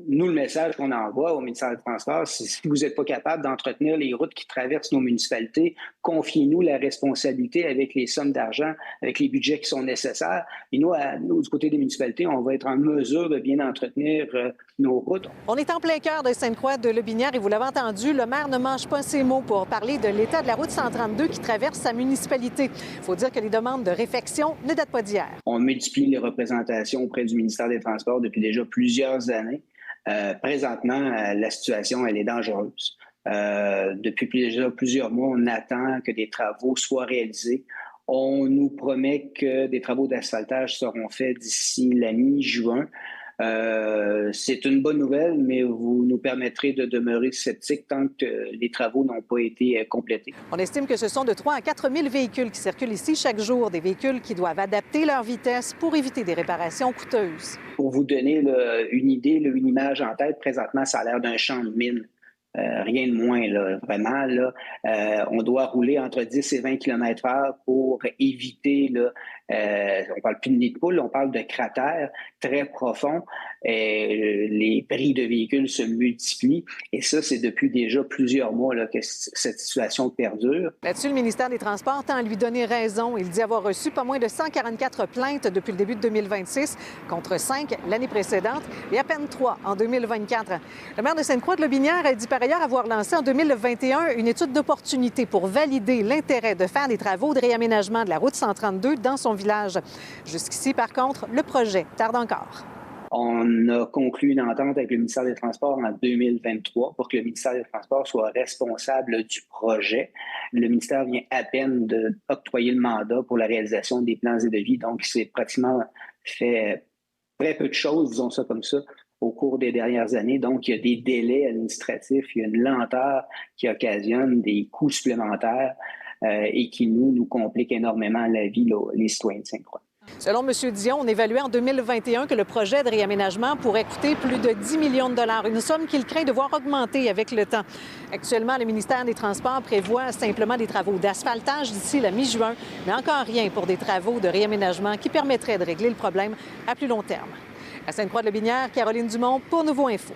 Nous, le message qu'on envoie au ministère des Transports, c'est si vous n'êtes pas capable d'entretenir les routes qui traversent nos municipalités, confiez-nous la responsabilité avec les sommes d'argent, avec les budgets qui sont nécessaires. Et nous, du côté des municipalités, on va être en mesure de bien entretenir nos routes. On est en plein cœur de Sainte-Croix de Lotbinière et vous l'avez entendu, le maire ne mange pas ses mots pour parler de l'état de la route 132 qui traverse sa municipalité. Il faut dire que les demandes de réfection ne datent pas d'hier. On multiplie les représentations auprès du ministère des Transports depuis déjà plusieurs années. Présentement, la situation, elle est dangereuse. Depuis déjà plusieurs mois, on attend que des travaux soient réalisés. On nous promet que des travaux d'asphaltage seront faits d'ici la mi-juin. C'est une bonne nouvelle, mais vous nous permettrez de demeurer sceptiques tant que les travaux n'ont pas été complétés. On estime que ce sont de 3 à 4 000 véhicules qui circulent ici chaque jour, des véhicules qui doivent adapter leur vitesse pour éviter des réparations coûteuses. Pour vous donner une idée, une image en tête, présentement, ça a l'air d'un champ de mine. Rien de moins, là, vraiment. Là, on doit rouler entre 10 et 20 km/h pour éviter, là, on parle plus de nid de poule, on parle de cratères très profonds. Les prix de véhicules se multiplient et ça, c'est depuis déjà plusieurs mois là, que cette situation perdure. Là-dessus, le ministère des Transports tend à lui donner raison. Il dit avoir reçu pas moins de 144 plaintes depuis le début de 2026, contre 5 l'année précédente et à peine 3 en 2024. Le maire de Sainte-Croix de Lotbinière a dit par ailleurs avoir lancé en 2021 une étude d'opportunité pour valider l'intérêt de faire des travaux de réaménagement de la route 132 dans son village. Jusqu'ici, par contre, le projet tarde encore. On a conclu une entente avec le ministère des Transports en 2023 pour que le ministère des Transports soit responsable du projet. Le ministère vient à peine d'octroyer le mandat pour la réalisation des plans et devis. Donc, c'est pratiquement fait très peu de choses, disons ça comme ça, au cours des dernières années. Donc, il y a des délais administratifs, il y a une lenteur qui occasionne des coûts supplémentaires et qui nous compliquent énormément la vie, là, les citoyens de Sainte-Croix. Selon M. Dion, on évaluait en 2021 que le projet de réaménagement pourrait coûter plus de 10 millions de dollars, une somme qu'il craint de voir augmenter avec le temps. Actuellement, le ministère des Transports prévoit simplement des travaux d'asphaltage d'ici la mi-juin, mais encore rien pour des travaux de réaménagement qui permettraient de régler le problème à plus long terme. À Sainte-Croix-de-Lotbinière, Caroline Dumont pour Nouveau Info.